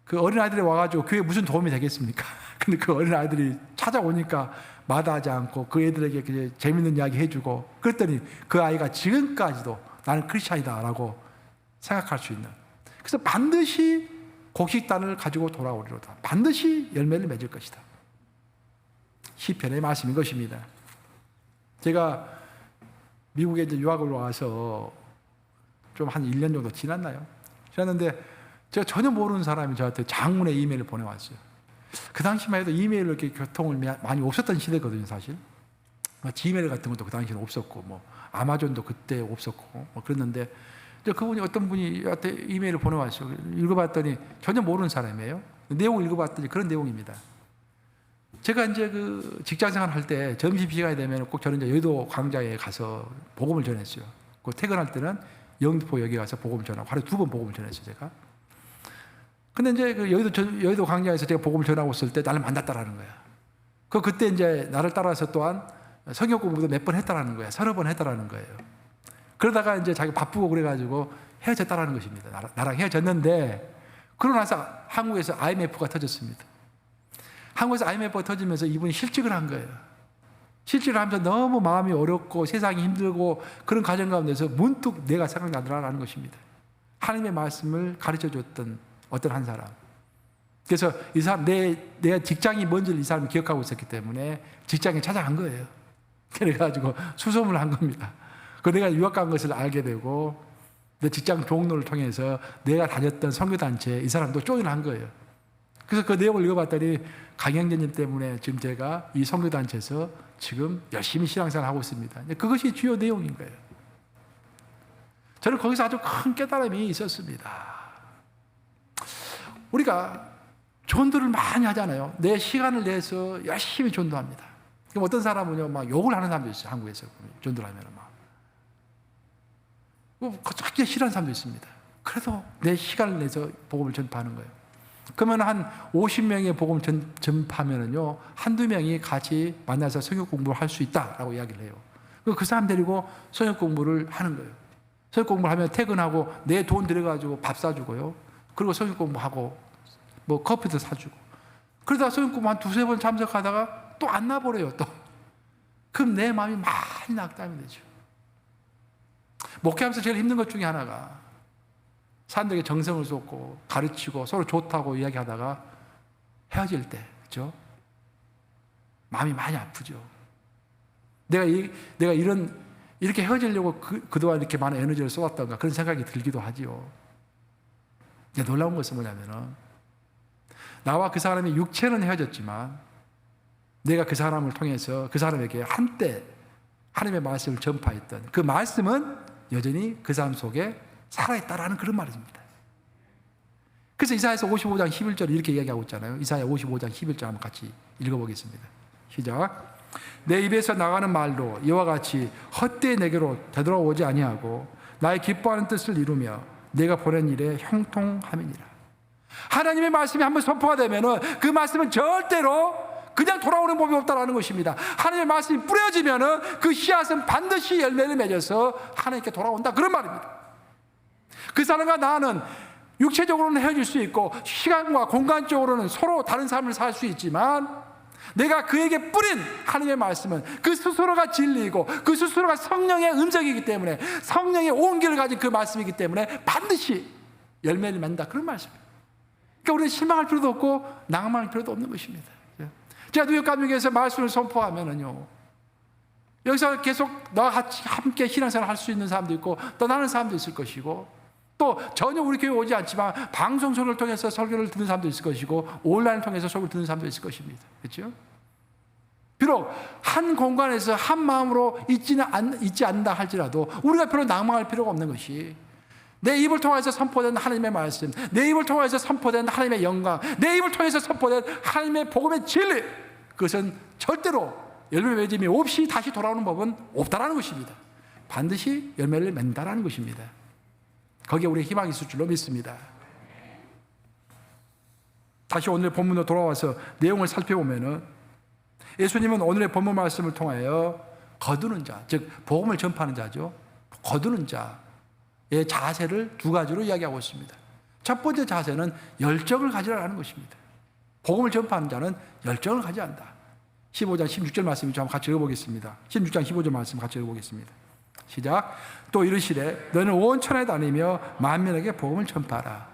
그 어린아이들이 와가지고 교회에 무슨 도움이 되겠습니까? 근데 그 어린아이들이 찾아오니까 마다하지 않고 그 애들에게 재밌는 이야기 해주고 그랬더니 그 아이가 지금까지도 나는 크리스찬이다 라고 생각할 수 있는, 그래서 반드시 곡식단을 가지고 돌아오리로다. 반드시 열매를 맺을 것이다. 시편의 말씀인 것입니다. 제가 미국에 이제 유학을 와서 좀 한 1년 정도 지났나요? 지났는데 제가 전혀 모르는 사람이 저한테 장문의 이메일을 보내왔어요. 그 당시만 해도 이메일로 이렇게 교통을 많이 없었던 시대거든요, 사실. 지메일 같은 것도 그 당시에는 없었고, 뭐 아마존도 그때 없었고, 뭐 그랬는데 그분이 어떤 분이 저한테 이메일을 보내왔어요. 읽어봤더니 전혀 모르는 사람이에요. 내용을 읽어봤더니 그런 내용입니다. 제가 이제 그 직장생활 할 때 점심시간이 되면 꼭 저는 이제 여의도 광장에 가서 복음을 전했어요. 그 퇴근할 때는 영등포역에 가서 복음을 전하고 하루에 2번 복음을 전했어요, 제가. 근데 이제 그 여의도 광장에서 제가 복음을 전하고 있을 때 나를 만났다라는 거야. 그때 이제 나를 따라서 또한 성경 공부도 몇 번 했다라는 거야. 30번 했다라는 거예요. 그러다가 이제 자기 바쁘고 그래가지고 헤어졌다라는 것입니다. 나랑 헤어졌는데, 그러고 나서 한국에서 IMF가 터졌습니다. 한국에서 IMF가 터지면서 이분이 실직을 한 거예요. 실직을 하면서 너무 마음이 어렵고 세상이 힘들고 그런 과정 가운데서 문득 내가 생각나더라라는 것입니다. 하나님의 말씀을 가르쳐 줬던 어떤 한 사람. 그래서 이 사람, 내가 직장이 뭔지를 이 사람이 기억하고 있었기 때문에 직장에 찾아간 거예요. 그래가지고 수소문을 한 겁니다. 그 내가 유학 간 것을 알게 되고 내 직장 종로를 통해서 내가 다녔던 선교단체에 이 사람도 조인한 거예요. 그래서 그 내용을 읽어봤더니 강영재님 때문에 지금 제가 이 선교단체에서 지금 열심히 신앙생활을 하고 있습니다. 그것이 주요 내용인 거예요. 저는 거기서 아주 큰 깨달음이 있었습니다. 우리가 전도를 많이 하잖아요. 내 시간을 내서 열심히 전도합니다. 그럼 어떤 사람은요, 막 욕을 하는 사람도 있어요. 한국에서 전도를 하면 막. 그렇게 싫어하는 사람도 있습니다. 그래도 내 시간을 내서 복음을 전파하는 거예요. 그러면 한 50명의 복음을 전파하면은요, 한두 명이 같이 만나서 성경 공부를 할 수 있다라고 이야기를 해요. 그 사람 데리고 성경 공부를 하는 거예요. 성경 공부를 하면 퇴근하고 내 돈 들여가지고 밥 사주고요. 그리고 성경 공부하고 뭐 커피도 사주고. 그러다가 성경 공부 한 2-3번 참석하다가 또 안 나버려요, 또. 그럼 내 마음이 많이 낙담이 되죠. 목회하면서 제일 힘든 것 중에 하나가 사람들에게 정성을 쏟고 가르치고 서로 좋다고 이야기하다가 헤어질 때, 그렇죠? 마음이 많이 아프죠. 내가 이렇게 헤어지려고 그동안 이렇게 많은 에너지를 쏟았던가 그런 생각이 들기도 하지요. 근데 놀라운 것은 뭐냐면은 나와 그 사람이 육체는 헤어졌지만 내가 그 사람을 통해서 그 사람에게 한때 하나님의 말씀을 전파했던 그 말씀은 여전히 그 사람 속에 살아있다라는 그런 말입니다. 그래서 이사야서 55장 11절 이렇게 이야기하고 있잖아요. 이사야 55장 11절 한번 같이 읽어보겠습니다. 시작. 내 입에서 나가는 말로 이와 같이 헛되이 내게로 되돌아오지 아니하고 나의 기뻐하는 뜻을 이루며 내가 보낸 일에 형통함이니라. 하나님의 말씀이 한번 선포가 되면은 그 말씀은 절대로 그냥 돌아오는 법이 없다라는 것입니다. 하나님의 말씀이 뿌려지면은 그 씨앗은 반드시 열매를 맺어서 하나님께 돌아온다, 그런 말입니다. 그 사람과 나는 육체적으로는 헤어질 수 있고 시간과 공간적으로는 서로 다른 삶을 살 수 있지만 내가 그에게 뿌린 하나님의 말씀은 그 스스로가 진리이고 그 스스로가 성령의 음성이기 때문에, 성령의 온기를 가진 그 말씀이기 때문에 반드시 열매를 맺는다, 그런 말씀입니다. 그러니까 우리는 실망할 필요도 없고 낭만할 필요도 없는 것입니다. 제가 뉴욕 감옥에서 말씀을 선포하면은요, 여기서 계속 나와 같이 함께 신앙생활 할 수 있는 사람도 있고 떠나는 사람도 있을 것이고, 또 전혀 우리 교회 오지 않지만 방송소를 통해서 설교를 듣는 사람도 있을 것이고 온라인을 통해서 설교를 듣는 사람도 있을 것입니다. 그렇죠? 비록 한 공간에서 한 마음으로 있지 않는다 할지라도 우리가 별로 낭망할 필요가 없는 것이, 내 입을 통해서 선포된 하나님의 말씀, 내 입을 통해서 선포된 하나님의 영광, 내 입을 통해서 선포된 하나님의 복음의 진리, 그것은 절대로 열매 맺음이 없이 다시 돌아오는 법은 없다라는 것입니다. 반드시 열매를 맺는다라는 것입니다. 거기에 우리의 희망이 있을 줄로 믿습니다. 다시 오늘의 본문으로 돌아와서 내용을 살펴보면은, 예수님은 오늘의 본문 말씀을 통하여 거두는 자, 즉 복음을 전파하는 자죠, 거두는 자의 자세를 두 가지로 이야기하고 있습니다. 첫 번째 자세는 열정을 가지라는 것입니다. 복음을 전파하는 자는 열정을 가져야 한다. 15장 16절 말씀 좀 같이 읽어보겠습니다. 16장 15절 말씀 같이 읽어보겠습니다. 시작. 또 이르시되 너는 온 천하에 다니며 만민에게 복음을 전파하라.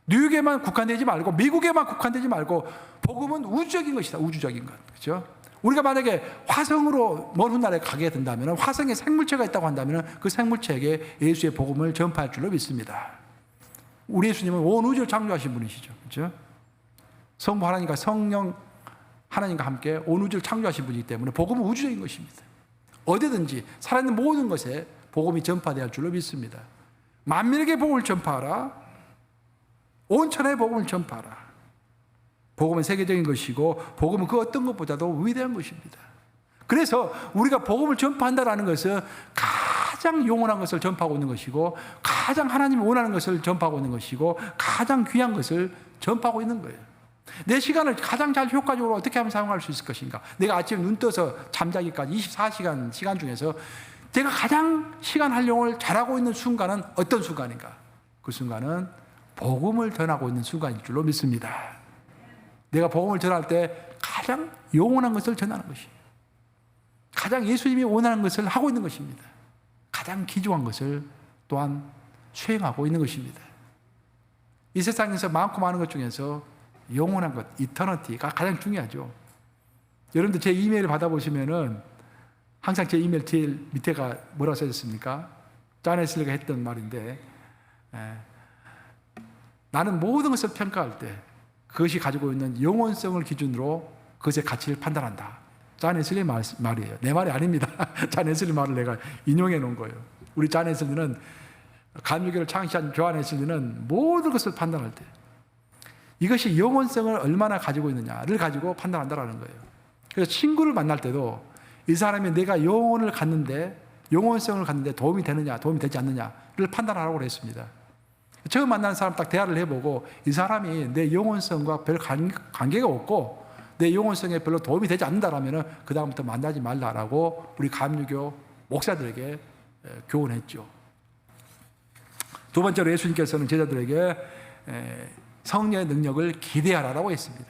뉴욕에만 국한되지 말고 미국에만 국한되지 말고 복음은 우주적인 것이다. 우주적인 것. 그렇죠? 우리가 만약에 화성으로 먼 훗날에 가게 된다면, 화성에 생물체가 있다고 한다면 그 생물체에게 예수의 복음을 전파할 줄로 믿습니다. 우리 예수님은 온 우주를 창조하신 분이시죠. 그렇죠? 성부 하나님과 성령 하나님과 함께 온 우주를 창조하신 분이기 때문에 복음은 우주적인 것입니다. 어디든지 살아있는 모든 것에 복음이 전파되어야 할 줄로 믿습니다. 만민에게 복음을 전파하라. 온 천하에 복음을 전파하라. 복음은 세계적인 것이고 복음은 그 어떤 것보다도 위대한 것입니다. 그래서 우리가 복음을 전파한다는 것은 가장 영원한 것을 전파하고 있는 것이고, 가장 하나님이 원하는 것을 전파하고 있는 것이고, 가장 귀한 것을 전파하고 있는 거예요. 내 시간을 가장 잘 효과적으로 어떻게 하면 사용할 수 있을 것인가? 내가 아침에 눈 떠서 잠자기까지 24시간 시간 중에서 내가 가장 시간 활용을 잘하고 있는 순간은 어떤 순간인가? 그 순간은 복음을 전하고 있는 순간일 줄로 믿습니다. 내가 복음을 전할 때 가장 영원한 것을 전하는 것이에요. 가장 예수님이 원하는 것을 하고 있는 것입니다. 가장 귀중한 것을 또한 수행하고 있는 것입니다. 이 세상에서 많고 많은 것 중에서 영원한 것, 이터너티가 가장 중요하죠. 여러분들 제 이메일을 받아보시면은 항상 제 이메일 제일 밑에가 뭐라고 써있습니까? 존 웨슬리가 했던 말인데, 나는 모든 것을 평가할 때 그것이 가지고 있는 영원성을 기준으로 그것의 가치를 판단한다. 존 웨슬리 말이에요. 내 말이 아닙니다. 존 웨슬리 말을 내가 인용해 놓은 거예요. 우리 존 웨슬리는, 감리교를 창시한 존 웨슬리는 모든 것을 판단할 때 이것이 영원성을 얼마나 가지고 있느냐를 가지고 판단한다라는 거예요. 그래서 친구를 만날 때도 이 사람이 내가 영혼성을 갖는데 도움이 되느냐, 도움이 되지 않느냐를 판단하라고 그랬습니다. 처음 만나는 사람 딱 대화를 해보고 이 사람이 내 영혼성과 별 관계가 없고 내 영혼성에 별로 도움이 되지 않는다라면 그 다음부터 만나지 말라라고 우리 감리교 목사들에게 교훈했죠. 두 번째로 예수님께서는 제자들에게 성령의 능력을 기대하라고 했습니다.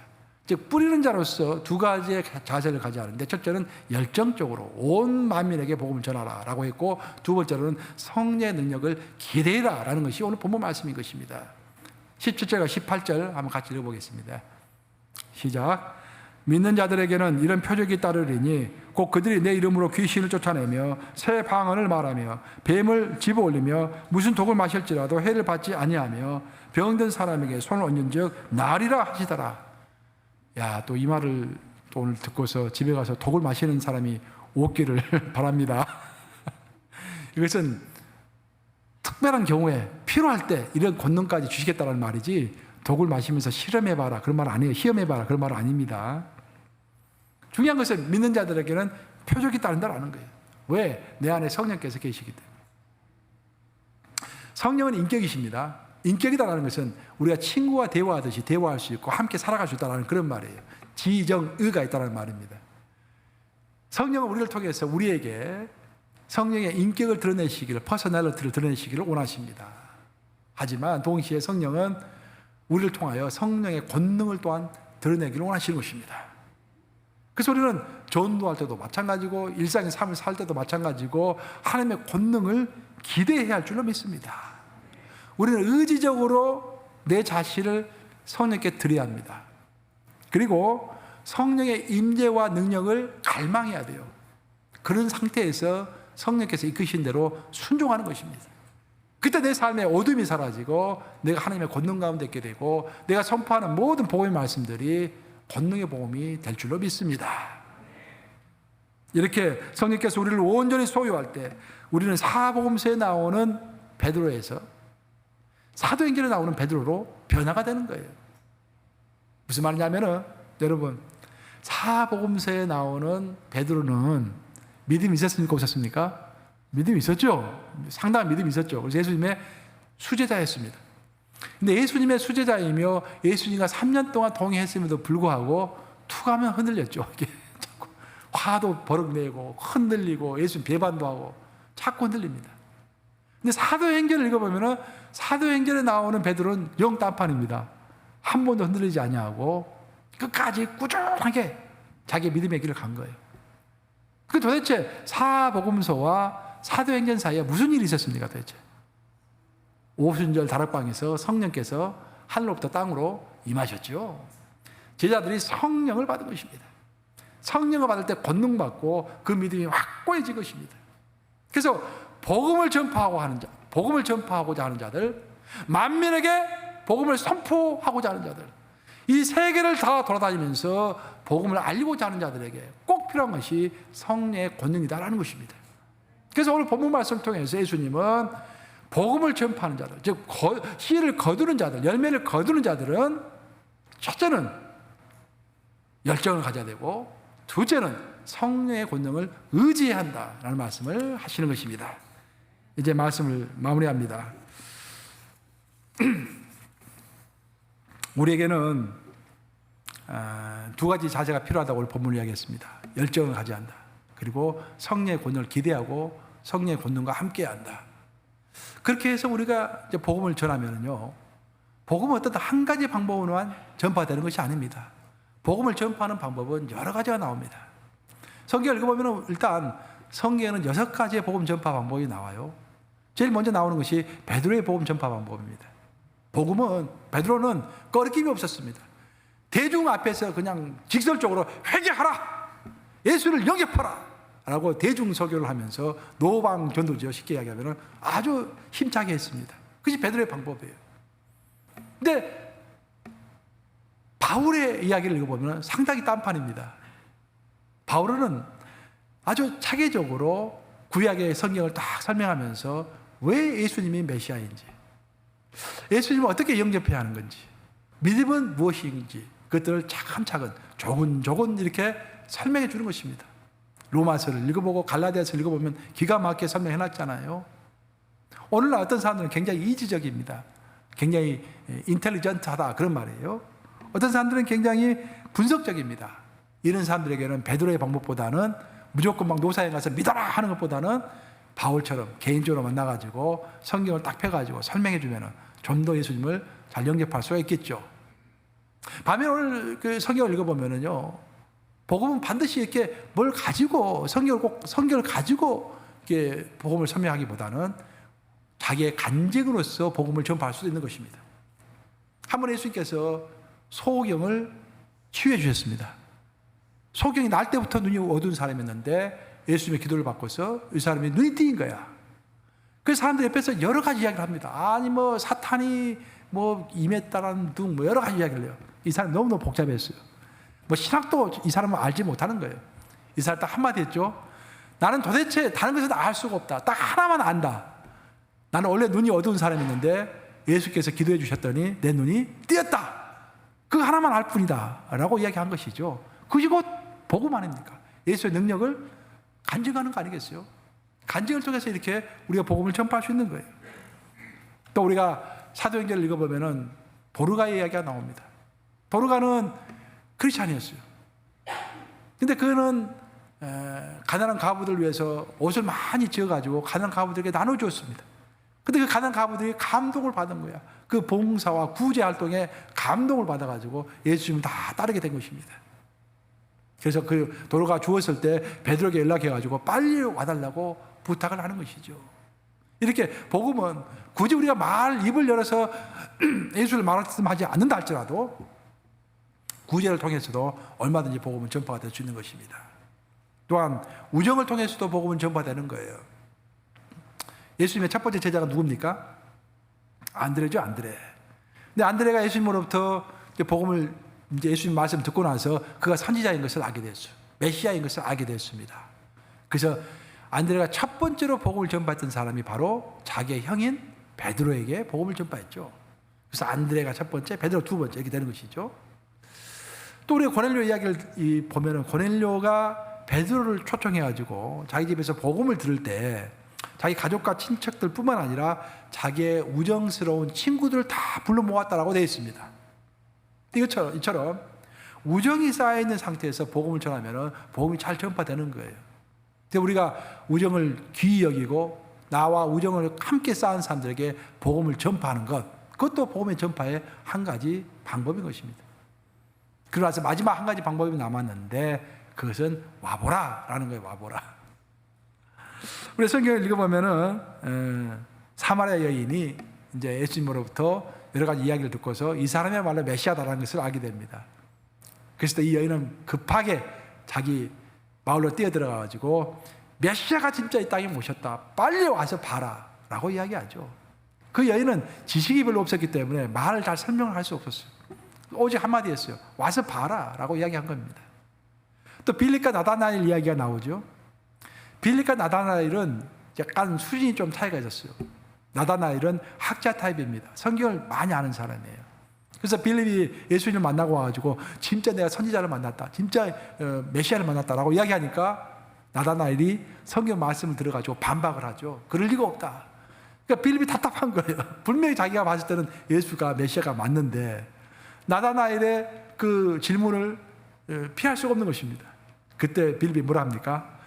즉 뿌리는 자로서 두 가지의 자세를 가져야 하는데, 첫째는 열정적으로 온 만민에게 복음을 전하라라고 했고, 두 번째로는 성령의 능력을 기대하라는 것이 오늘 본문 말씀인 것입니다. 17절과 18절 한번 같이 읽어보겠습니다. 시작. 믿는 자들에게는 이런 표적이 따르리니 곧 그들이 내 이름으로 귀신을 쫓아내며 새 방언을 말하며 뱀을 집어올리며 무슨 독을 마실지라도 해를 받지 아니하며 병든 사람에게 손을 얹은즉 나으리라 하시더라. 야, 또 이 말을 또 오늘 듣고서 집에 가서 독을 마시는 사람이 없기를 바랍니다. 이것은 특별한 경우에 필요할 때 이런 권능까지 주시겠다는 말이지, 독을 마시면서 실험해봐라 그런 말 아니에요. 시험해봐라 그런 말 아닙니다. 중요한 것은 믿는 자들에게는 표적이 따른다라는 거예요. 왜? 내 안에 성령께서 계시기 때문에. 성령은 인격이십니다. 인격이다라는 것은 우리가 친구와 대화하듯이 대화할 수 있고 함께 살아갈 수 있다는 그런 말이에요. 지정의가 있다는 말입니다. 성령은 우리를 통해서 우리에게 성령의 인격을 드러내시기를, 퍼스널리티를 드러내시기를 원하십니다. 하지만 동시에 성령은 우리를 통하여 성령의 권능을 또한 드러내기를 원하시는 것입니다. 그래서 우리는 전도할 때도 마찬가지고 일상의 삶을 살 때도 마찬가지고 하나님의 권능을 기대해야 할 줄로 믿습니다. 우리는 의지적으로 내 자신을 성령께 드려야 합니다. 그리고 성령의 임재와 능력을 갈망해야 돼요. 그런 상태에서 성령께서 이끄신 대로 순종하는 것입니다. 그때 내 삶에 어둠이 사라지고 내가 하나님의 권능 가운데 있게 되고 내가 선포하는 모든 복음의 말씀들이 권능의 복음이 될 줄로 믿습니다. 이렇게 성령께서 우리를 온전히 소유할 때 우리는 사복음서에 나오는 베드로에서 사도행전에 나오는 베드로로 변화가 되는 거예요. 무슨 말이냐면은 여러분, 사복음서에 나오는 베드로는 믿음이 있었습니까? 없었습니까? 믿음이 있었죠. 상당한 믿음이 있었죠. 그래서 예수님의 수제자였습니다. 근데 예수님의 수제자이며 예수님과 3년 동안 동행했음에도 불구하고 툭하면 흔들렸죠. 이게 자꾸 화도 버럭내고 흔들리고 예수님 배반도 하고 자꾸 흔들립니다. 근데 사도행전을 읽어보면은 사도행전에 나오는 베드로는 영 딴판입니다. 한 번도 흔들리지 아니하고 끝까지 꾸준하게 자기 믿음의 길을 간 거예요. 그 도대체 사복음서와 사도행전 사이에 무슨 일이 있었습니까? 도대체 오순절 다락방에서 성령께서 하늘로부터 땅으로 임하셨죠. 제자들이 성령을 받은 것입니다. 성령을 받을 때 권능 받고 그 믿음이 확고해진 것입니다. 그래서 복음을 전파하고자 하는 자들, 만민에게 복음을 선포하고자 하는 자들, 이 세계를 다 돌아다니면서 복음을 알리고자 하는 자들에게 꼭 필요한 것이 성령의 권능이다라는 것입니다. 그래서 오늘 본문 말씀을 통해서 예수님은 복음을 전파하는 자들, 즉 씨를 거두는 자들, 열매를 거두는 자들은 첫째는 열정을 가져야 되고 둘째는 성령의 권능을 의지해야 한다라는 말씀을 하시는 것입니다. 이제 말씀을 마무리합니다. 우리에게는 두 가지 자세가 필요하다고 오늘 본문을 이야기했습니다. 열정을 가져야 한다. 그리고 성령의 권능을 기대하고 성령의 권능과 함께해야 한다. 그렇게 해서 우리가 이제 복음을 전하면요, 복음은 어떤 한 가지 방법으로만 전파되는 것이 아닙니다. 복음을 전파하는 방법은 여러 가지가 나옵니다. 성경을 읽어보면 일단 성경에는 6가지의 복음 전파 방법이 나와요. 제일 먼저 나오는 것이 베드로의 복음 전파 방법입니다. 복음은 베드로는 꺼리낌이 없었습니다. 대중 앞에서 그냥 직설적으로 회개하라, 예수를 영접하라 라고 대중 설교를 하면서 노방 전도죠. 쉽게 이야기하면 아주 힘차게 했습니다. 그것이 베드로의 방법이에요. 근데 바울의 이야기를 읽어보면 상당히 딴판입니다. 바울은 아주 차계적으로 구약의 성경을 딱 설명하면서 왜 예수님이 메시아인지, 예수님을 어떻게 영접해야 하는 건지, 믿음은 무엇인지 그것들을 차근차근 조곤조곤 이렇게 설명해 주는 것입니다. 로마서를 읽어보고 갈라디아서를 읽어보면 기가 막히게 설명해놨잖아요. 오늘날 어떤 사람들은 굉장히 이지적입니다. 굉장히 인텔리전트하다 그런 말이에요. 어떤 사람들은 굉장히 분석적입니다. 이런 사람들에게는 베드로의 방법보다는 무조건 막 노사에 가서 믿어라 하는 것보다는 바울처럼 개인적으로 만나가지고 성경을 딱 펴가지고 설명해주면 좀 더 예수님을 잘 영접할 수가 있겠죠. 반면 오늘 그 성경을 읽어보면요, 복음은 반드시 이렇게 뭘 가지고 성경을 가지고 이렇게 복음을 설명하기보다는 자기의 간증으로서 복음을 전파할 수도 있는 것입니다. 한 번 예수님께서 소경을 치유해 주셨습니다. 소경이 날 때부터 눈이 어두운 사람이었는데 예수님의 기도를 받고서 이 사람이 눈이 띄인 거야. 그래서 사람들 옆에서 여러 가지 이야기를 합니다. 아니 뭐 사탄이 뭐 임했다라는 등 뭐 여러 가지 이야기를 해요. 이 사람 너무너무 복잡했어요. 뭐 신학도 이 사람은 알지 못하는 거예요. 이 사람 딱 한마디 했죠. 나는 도대체 다른 것은 알 수가 없다. 딱 하나만 안다. 나는 원래 눈이 어두운 사람이었는데 예수께서 기도해 주셨더니 내 눈이 띄었다. 그 하나만 알 뿐이다 라고 이야기한 것이죠. 그것이 곧 복음 아닙니까? 예수의 능력을 간증하는 거 아니겠어요? 간증을 통해서 이렇게 우리가 복음을 전파할 수 있는 거예요. 또 우리가 사도행전을 읽어보면은 도르가의 이야기가 나옵니다. 도르가는 크리스찬이었어요. 근데 그는 가난한 과부들을 위해서 옷을 많이 지어가지고 가난한 과부들에게 나눠주었습니다. 근데 그 가난한 과부들이 감동을 받은 거야. 그 봉사와 구제 활동에 감동을 받아가지고 예수님을 다 따르게 된 것입니다. 그래서 그 도로가 죽었을 때 베드로에게 연락해가지고 빨리 와달라고 부탁을 하는 것이죠. 이렇게 복음은 굳이 우리가 입을 열어서 예수를 말씀하지 않는다 할지라도 구제를 통해서도 얼마든지 복음은 전파가 될 수 있는 것입니다. 또한 우정을 통해서도 복음은 전파되는 거예요. 예수님의 첫 번째 제자가 누굽니까? 안드레죠, 안드레. 근데 안드레가 예수님으로부터 복음을 이제 예수님 말씀 듣고 나서 그가 선지자인 것을 알게 됐어요. 메시아인 것을 알게 됐습니다. 그래서 안드레가 첫 번째로 복음을 전파했던 사람이 바로 자기의 형인 베드로에게 복음을 전파했죠. 그래서 안드레가 첫 번째, 베드로 두 번째 이렇게 되는 것이죠. 또 우리가 고넬료 이야기를 보면은 고넬료가 베드로를 초청해가지고 자기 집에서 복음을 들을 때 자기 가족과 친척들 뿐만 아니라 자기의 우정스러운 친구들을 다 불러 모았다라고 되어 있습니다. 이처럼 우정이 쌓여있는 상태에서 복음을 전하면 복음이 잘 전파되는 거예요. 그래서 우리가 우정을 귀히 여기고 나와 우정을 함께 쌓은 사람들에게 복음을 전파하는 것, 그것도 복음의 전파의 한 가지 방법인 것입니다. 그러나서 마지막 한 가지 방법이 남았는데 그것은 와보라라는 거예요. 와보라. 우리 성경을 읽어보면은 사마리아 여인이 이제 예수님으로부터 여러 가지 이야기를 듣고서 이 사람이야말로 메시아다라는 것을 알게 됩니다. 그래서 이 여인은 급하게 자기 마을로 뛰어들어가가지고 메시아가 진짜 이 땅에 모셨다. 빨리 와서 봐라 라고 이야기하죠. 그 여인은 지식이 별로 없었기 때문에 말을 잘 설명을 할 수 없었어요. 오직 한마디 했어요. 와서 봐라 라고 이야기한 겁니다. 또 빌립과 나다나엘 이야기가 나오죠. 빌립과 나다나엘은 약간 수준이 좀 차이가 있었어요. 나다나엘은 학자 타입입니다. 성경을 많이 아는 사람이에요. 그래서 빌립이 예수님을 만나고 와가지고 진짜 내가 선지자를 만났다, 진짜 메시아를 만났다라고 이야기하니까 나다나엘이 성경 말씀을 들어가지고 반박을 하죠. 그럴 리가 없다. 그러니까 빌립이 답답한 거예요. 분명히 자기가 봤을 때는 예수가 메시아가 맞는데 나다나엘의 그 질문을 피할 수가 없는 것입니다. 그때 빌립이 뭐라 합니까?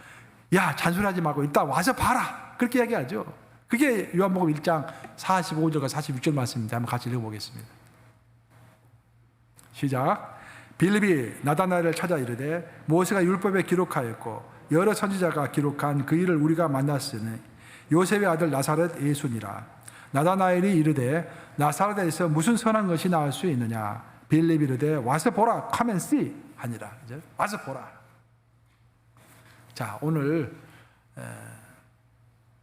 야, 잔소리하지 말고 일단 와서 봐라. 그렇게 이야기하죠. 그게 요한복음 1장 45절과 46절 말씀입니다. 한번 같이 읽어보겠습니다. 시작. 빌립이 나다나엘을 찾아 이르되 모세가 율법에 기록하였고 여러 선지자가 기록한 그 일을 우리가 만났으니 요셉의 아들 나사렛 예수니라. 나다나엘이 이르되 나사렛에서 무슨 선한 것이 나올 수 있느냐. 빌립이 이르되 와서 보라. Come and see 하니라. 이제 와서 보라. 자, 오늘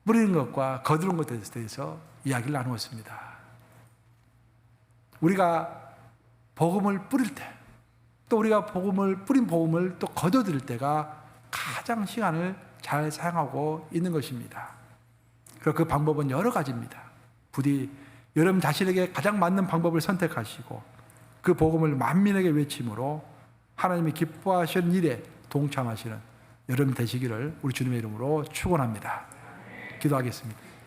뿌리는 것과 거두는 것에 대해서 이야기를 나누었습니다. 우리가 복음을 뿌릴 때, 또 우리가 뿌린 복음을 또 거둬들일 때가 가장 시간을 잘 사용하고 있는 것입니다. 그리고 그 방법은 여러 가지입니다. 부디 여러분 자신에게 가장 맞는 방법을 선택하시고 그 복음을 만민에게 외침으로 하나님이 기뻐하시는 일에 동참하시는 여러분 되시기를 우리 주님의 이름으로 축원합니다. 기도하겠습니다.